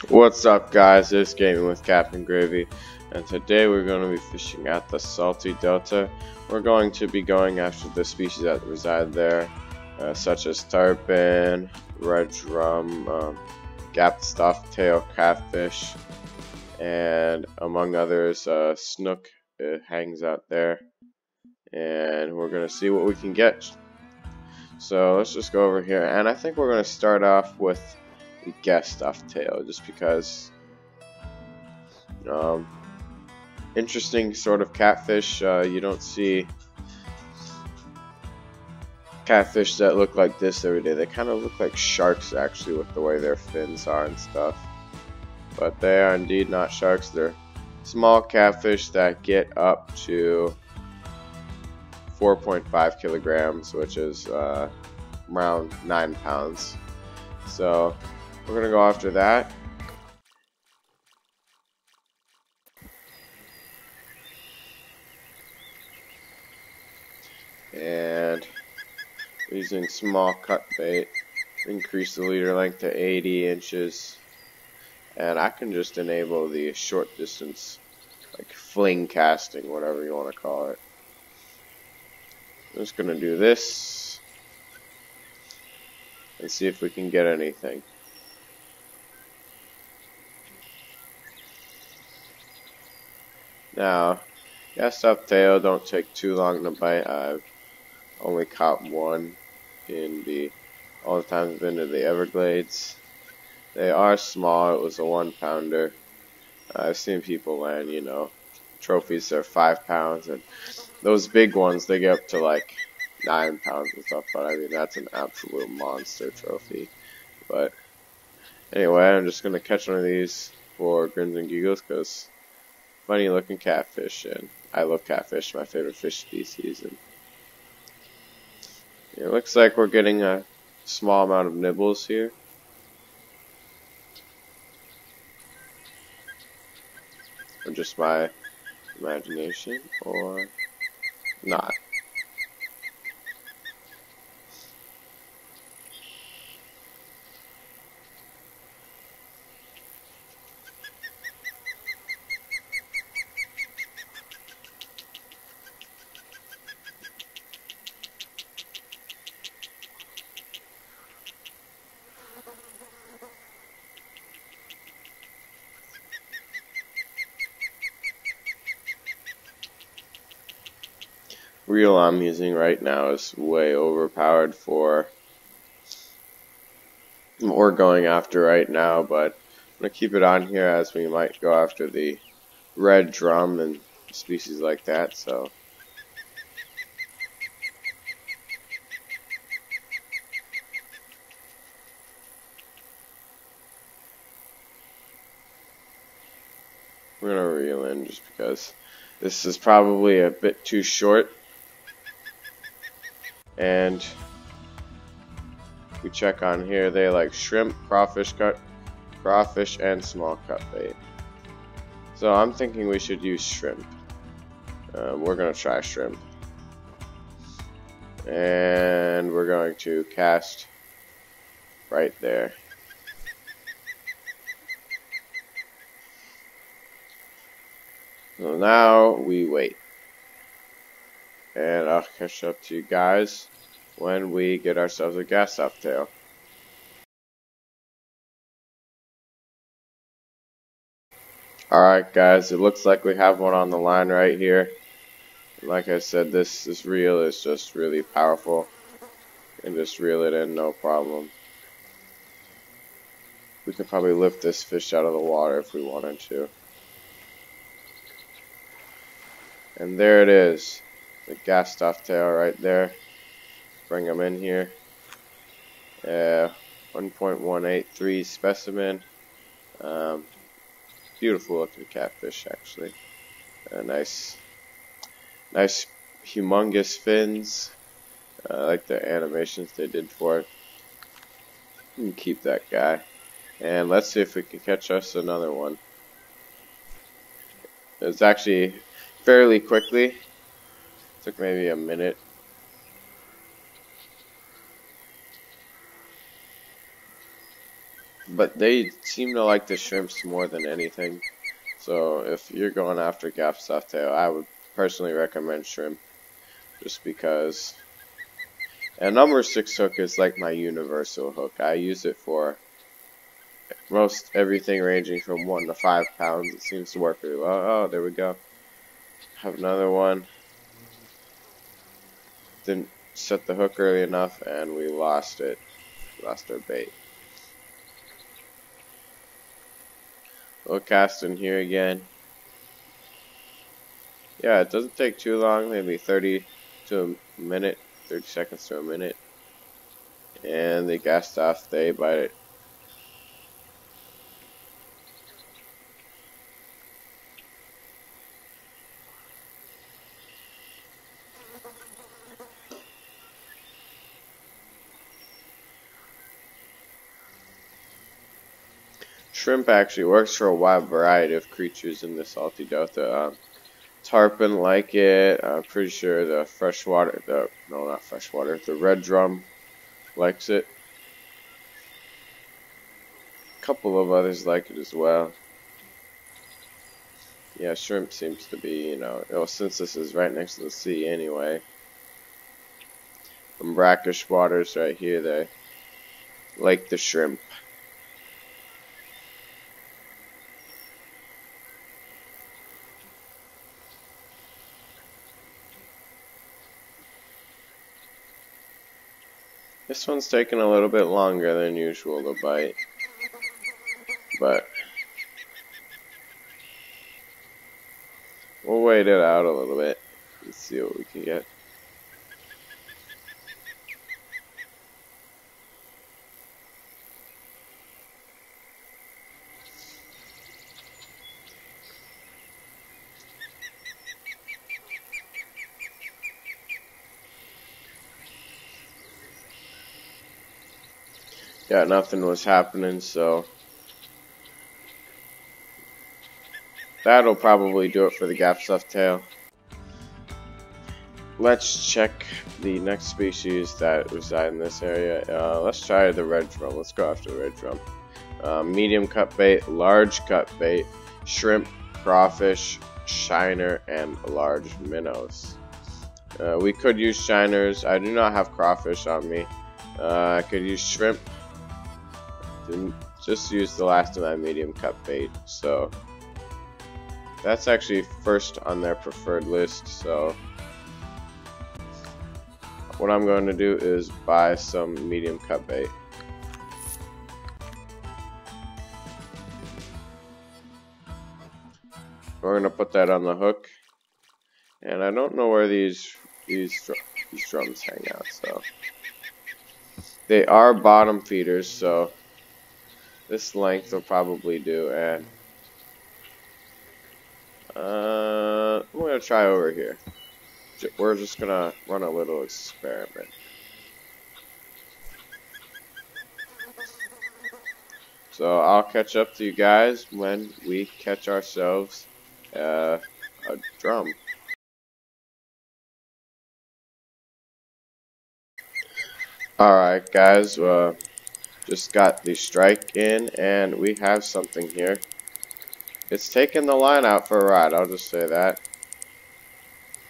What's up, guys? It's Gaming with Captain Gravy, and today we're going to be fishing at the Salty Delta. We're going to be going after the species that reside there, such as tarpon, red drum, gapped stuffed tail catfish, and among others, snook hangs out there, and we're going to see what we can get. So let's just go over here, and I think we're going to start off with the gapped stuffed tail, just because. Interesting sort of catfish. You don't see catfish that look like this every day. They kind of look like sharks, actually, with the way their fins are and stuff. But they are indeed not sharks. They're small catfish that get up to 4.5 kilograms, which is around 9 pounds. So we're gonna go after that. And using small cut bait, increase the leader length to 80 inches, and I can just enable the short distance, like fling casting, whatever you want to call it. I'm just gonna do this and see if we can get anything. Now, gassed up tail don't take too long to bite. I've only caught one in all the times I've been to the Everglades. They are small. It was a 1-pounder. I've seen people land, trophies that are 5 pounds, and those big ones, they get up to like 9 pounds and stuff, but I mean, that's an absolute monster trophy. But anyway, I'm just gonna catch one of these for grins and giggles, because funny looking catfish, and I love catfish, my favorite fish species. And it looks like we're getting a small amount of nibbles here. Or just my imagination, or not. Reel I'm using right now is way overpowered for what we're going after right now, but I'm going to keep it on here as we might go after the red drum and species like that. So we're going to reel in just because this is probably a bit too short. And we check on here, they like shrimp, crawfish, and small cut bait. So I'm thinking we should use shrimp. We're gonna try shrimp, and we're going to cast right there. So now we wait, and I'll catch up to you guys when we get ourselves a gassed up tail. Alright guys, it looks like we have one on the line right here. Like I said, this reel is just really powerful. You can just reel it in, no problem. We could probably lift this fish out of the water if we wanted to. And there it is, the gassed off tail right there. Bring them in here. 1.183 specimen. Beautiful looking catfish, actually. Nice humongous fins. I like the animations they did for it. You can keep that guy. And let's see if we can catch us another one. It's actually fairly quickly. Took maybe a minute. but they seem to like the shrimps more than anything. So if you're going after gaff softail, I would personally recommend shrimp, just because. And number 6 hook is like my universal hook. I use it for most everything ranging from 1 to 5 pounds. It seems to work really well. Oh, there we go. Have another one. Didn't set the hook early enough, and we lost it. Lost our bait. We'll cast in here again. Yeah, it doesn't take too long, maybe 30 to a minute, 30 seconds to a minute. And they cast off, they bite it. Shrimp actually works for a wide variety of creatures in the salty delta. Tarpon like it. I'm pretty sure the freshwater, no, not freshwater, the red drum likes it. A couple of others like it as well. Yeah, shrimp seems to be, since this is right next to the sea anyway. From brackish waters right here, they like the shrimp. This one's taking a little bit longer than usual to bite, but we'll wait it out a little bit and see what we can get. Yeah, nothing was happening, so that'll probably do it for the gaff stuffed tail. Let's check the next species that reside in this area. Let's try the red drum. Let's go after the red drum. Medium cut bait, large cut bait, shrimp, crawfish, shiner, and large minnows. We could use shiners. I do not have crawfish on me. I could use shrimp. Didn't just use the last of my medium cut bait, so that's actually first on their preferred list. So what I'm going to do is buy some medium cut bait. We're going to put that on the hook, and I don't know where these drums hang out, so they are bottom feeders, so this length will probably do. And I'm going to try over here. We're just going to run a little experiment. So I'll catch up to you guys when we catch ourselves a drum. Alright guys, just got the strike in, and we have something here. It's taking the line out for a ride, I'll just say that.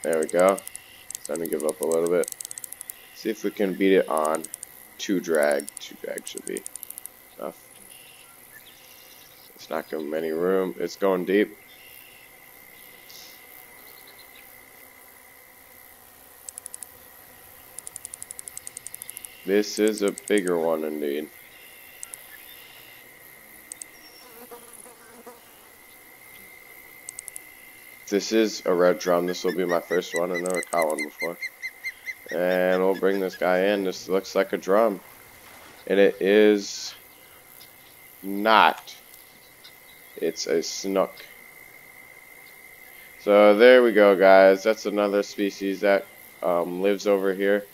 There we go. Starting to give up a little bit. See if we can beat it on 2 drag. 2 drag should be enough. It's not giving any room. It's going deep. This is a bigger one indeed. This is a red drum. This will be my first one. I've never caught one before. And we'll bring this guy in. This looks like a drum. And it is not. It's a snook. So there we go, guys. That's another species that lives over here.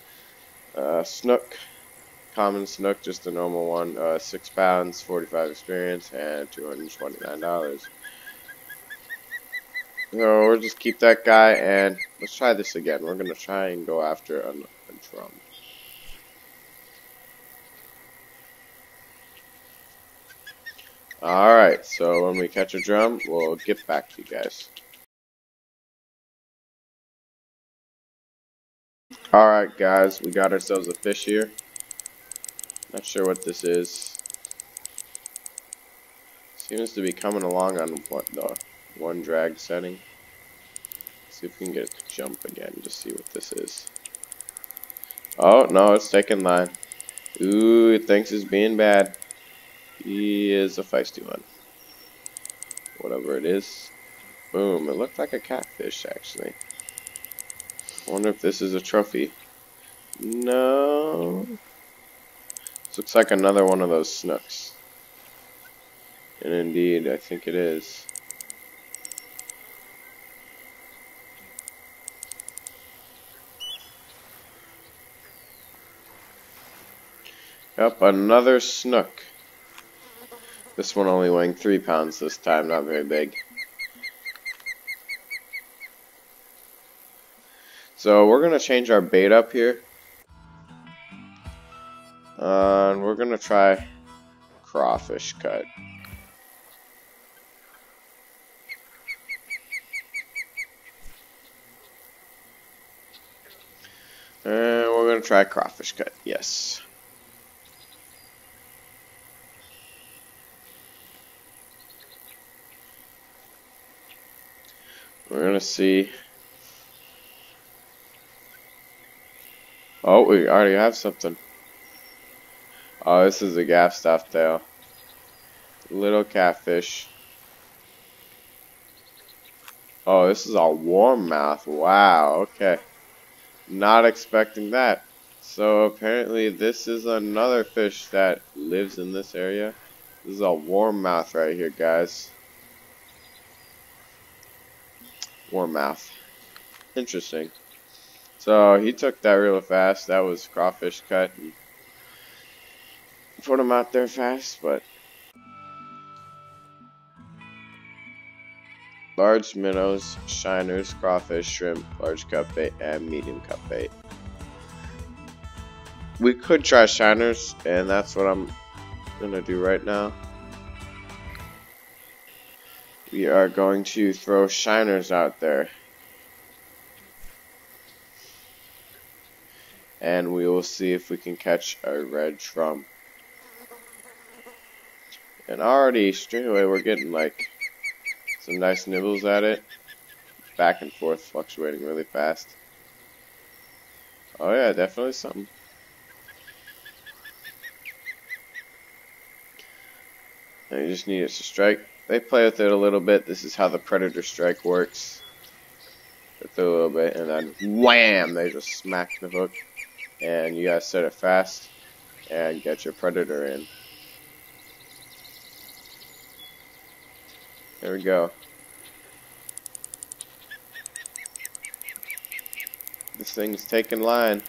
Snook. Common snook, just a normal one. 6 pounds, 45 experience, and $229. So we'll just keep that guy, and let's try this again. We're going to try and go after a drum. Alright, so when we catch a drum, we'll get back to you guys. Alright guys, we got ourselves a fish here. Not sure what this is. Seems to be coming along on what the one drag setting. See if we can get it to jump again, just see what this is. Oh no, it's taking line. Ooh, it thinks it's being bad. He is a feisty one. Whatever it is. Boom, it looked like a catfish actually. I wonder if this is a trophy. No. This looks like another one of those snooks. And indeed, I think it is. Yep, another snook. This one only weighing 3 pounds this time, not very big. So we're going to change our bait up here. And we're going to try crawfish cut. And we're going to try crawfish cut, yes. We're going to see. Oh, we already have something. Oh, this is a gaff stuffed tail. Little catfish. Oh, this is a warmmouth. Wow, okay. Not expecting that. So apparently this is another fish that lives in this area. This is a warmmouth right here, guys. Warmmouth. Interesting. So he took that real fast. That was crawfish cut. And put him out there fast, but large minnows, shiners, crawfish, shrimp, large cut bait, and medium cut bait. We could try shiners, and that's what I'm gonna do right now. We are going to throw shiners out there. And we will see if we can catch a red drum. And already, straight away, we're getting like some nice nibbles at it. Back and forth, fluctuating really fast. Oh yeah, definitely something. And you just need it to strike. They play with it a little bit. This is how the predator strike works. With it a little bit, and then wham! They just smack the hook. And you gotta set it fast and get your predator in. There we go. This thing's taking line.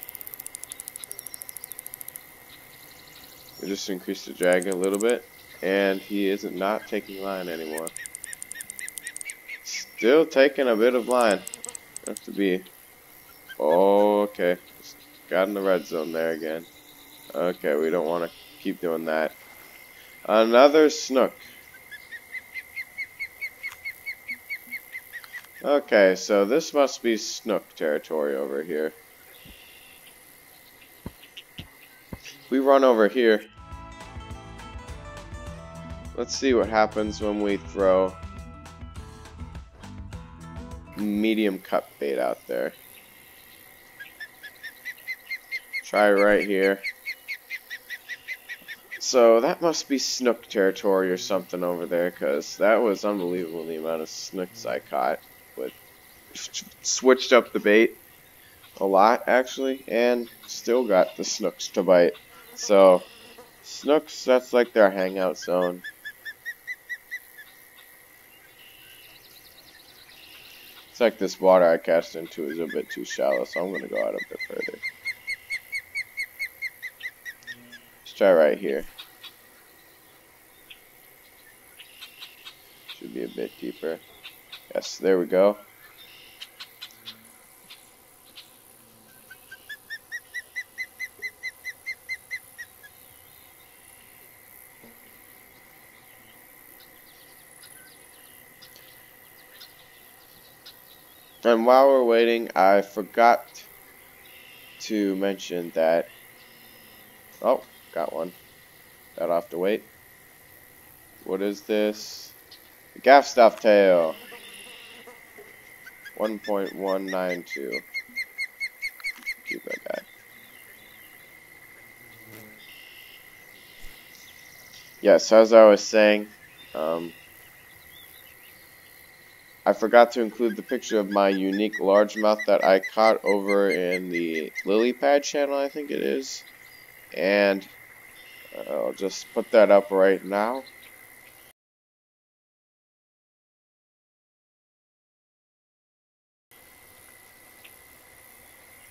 We just increased the drag a little bit, and he isn't not taking line anymore. Still taking a bit of line. Have to be. Oh, okay. Just got in the red zone there again. Okay, we don't want to keep doing that. Another snook. Okay, so this must be snook territory over here. We run over here. Let's see what happens when we throw medium cut bait out there. Try right here. So that must be snook territory or something over there, because that was unbelievable the amount of snooks I caught. With switched up the bait a lot actually, and still got the snooks to bite. So snooks, that's like their hangout zone. It's like this water I cast into is a bit too shallow, so I'm going to go out a bit further. Let's try right here. Should be a bit deeper. Yes, there we go. And while we're waiting, I forgot to mention that. Oh, got one. That'll have to wait. What is this? The gaff stuff tail. 1.192. Keep that guy. Yes, as I was saying, I forgot to include the picture of my unique largemouth that I caught over in the lily pad channel, I think it is. And I'll just put that up right now.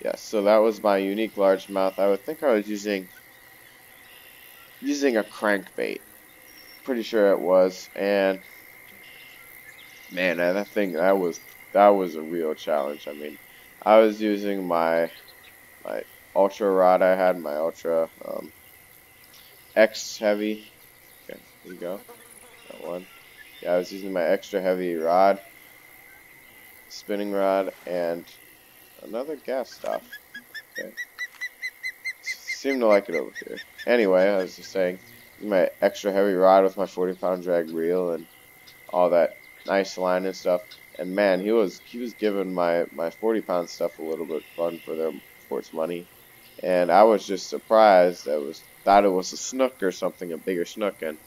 Yes, so that was my unique largemouth. I would think I was using a crankbait. Pretty sure it was. And man, that was a real challenge. I mean, I was using my ultra rod. I had my ultra X heavy. Okay, here you go. That one. Yeah, I was using my extra heavy rod, spinning rod, and another gas stop. Okay. Seem to like it over here. Anyway, I was just saying, my extra heavy rod with my 40-pound drag reel and all that nice line and stuff. And man, he was giving my 40-pound stuff a little bit fun for its money. And I was just surprised. Thought it was a snook or something, a bigger snook, and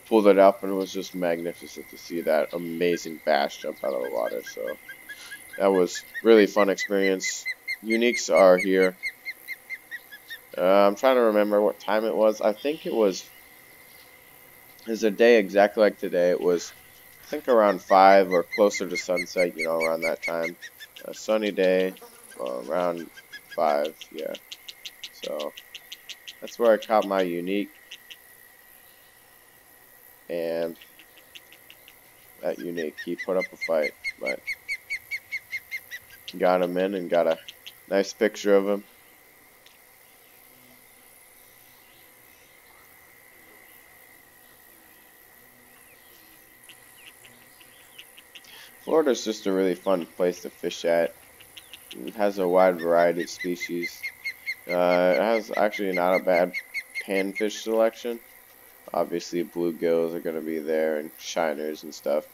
pulled it up, and it was just magnificent to see that amazing bass jump out of the water. So that was really fun experience. Uniques are here. I'm trying to remember what time it was. I think it was a day exactly like today. It was, I think, around 5 or closer to sunset, you know, around that time. A sunny day, around 5, yeah. So that's where I caught my unique. And that unique, he put up a fight, but got him in and got a nice picture of him. Florida's just a really fun place to fish at. It has a wide variety of species. It has actually not a bad panfish selection. Obviously, bluegills are going to be there, and shiners and stuff.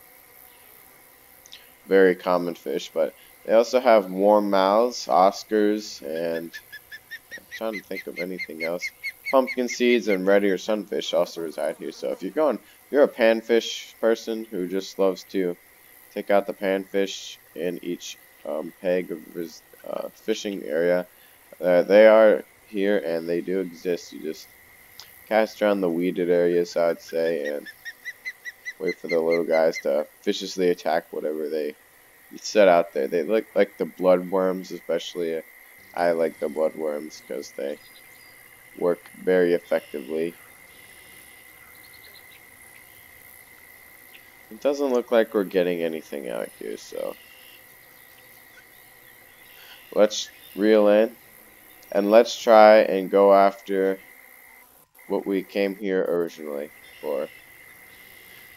Very common fish, but they also have warm mouths, Oscars, and I'm trying to think of anything else. Pumpkin seeds and red ear sunfish also reside here. So if you're a panfish person who just loves to take out the panfish in each peg of his fishing area, they are here and they do exist. You just cast around the weeded areas, I'd say, and wait for the little guys to viciously attack whatever they set out there. They look like the bloodworms, especially. I like the bloodworms because they work very effectively. It doesn't look like we're getting anything out here, so let's reel in and let's try and go after what we came here originally for.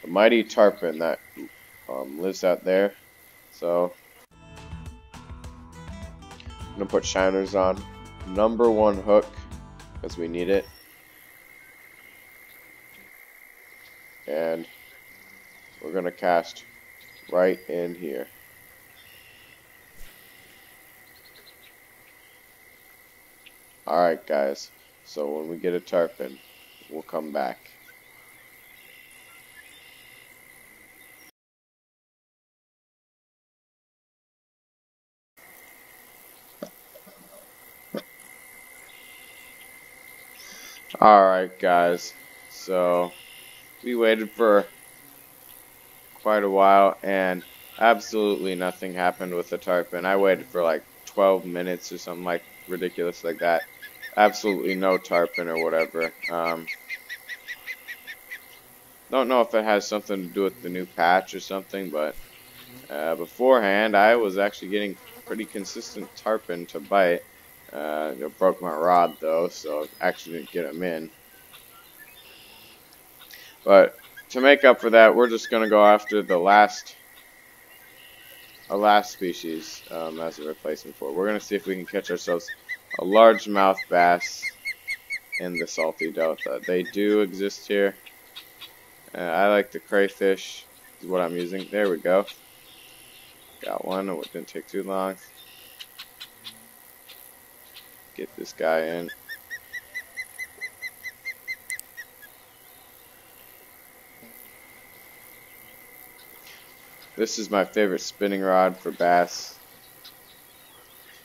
The mighty tarpon that lives out there. So I'm gonna put shiners on. Number 1 hook because we need it. And we're gonna cast right in here. Alright guys, so when we get a tarpon, we'll come back. Alright guys, so we waited for quite a while and absolutely nothing happened with the tarpon. I waited for like 12 minutes or something like ridiculous like that. Absolutely no tarpon or whatever. Don't know if it has something to do with the new patch or something, but beforehand I was actually getting pretty consistent tarpon to bite. It broke my rod though, so I actually didn't get them in. But to make up for that, we're just going to go after the last a last species as a replacement for it. We're going to see if we can catch ourselves a largemouth bass in the salty delta. They do exist here. I like the crayfish is what I'm using. There we go. Got one. It didn't take too long. Get this guy in. This is my favorite spinning rod for bass.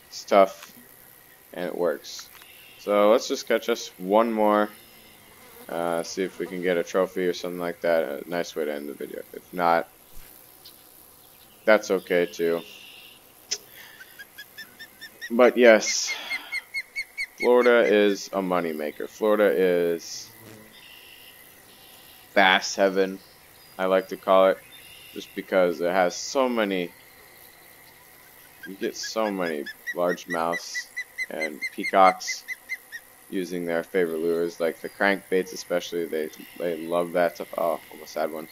It's tough and it works. So let's just catch us one more. See if we can get a trophy or something like that. A nice way to end the video. If not, that's okay too. But yes, Florida is a moneymaker. Florida is bass heaven, I like to call it, just because it has so many. You get so many largemouths and peacocks using their favorite lures, like the crankbaits especially. They love that stuff. Oh, almost had one.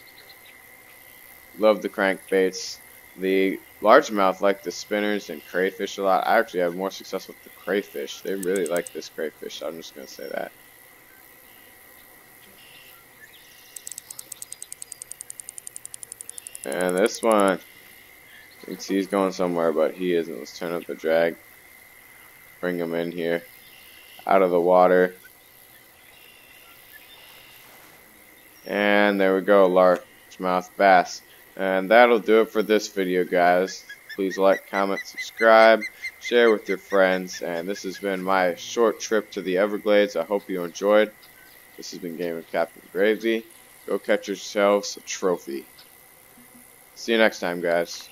Love the crankbaits. The largemouth like the spinners and crayfish a lot. I actually have more success with the crayfish. They really like this crayfish, so I'm just going to say that. And this one, thinks he's going somewhere, but he isn't. Let's turn up the drag. Bring him in here. Out of the water. And there we go, largemouth bass. And that'll do it for this video, guys. Please like, comment, subscribe, share with your friends. And this has been my short trip to the Everglades. I hope you enjoyed. This has been Game with Captain Gravy. Go catch yourselves a trophy. See you next time, guys.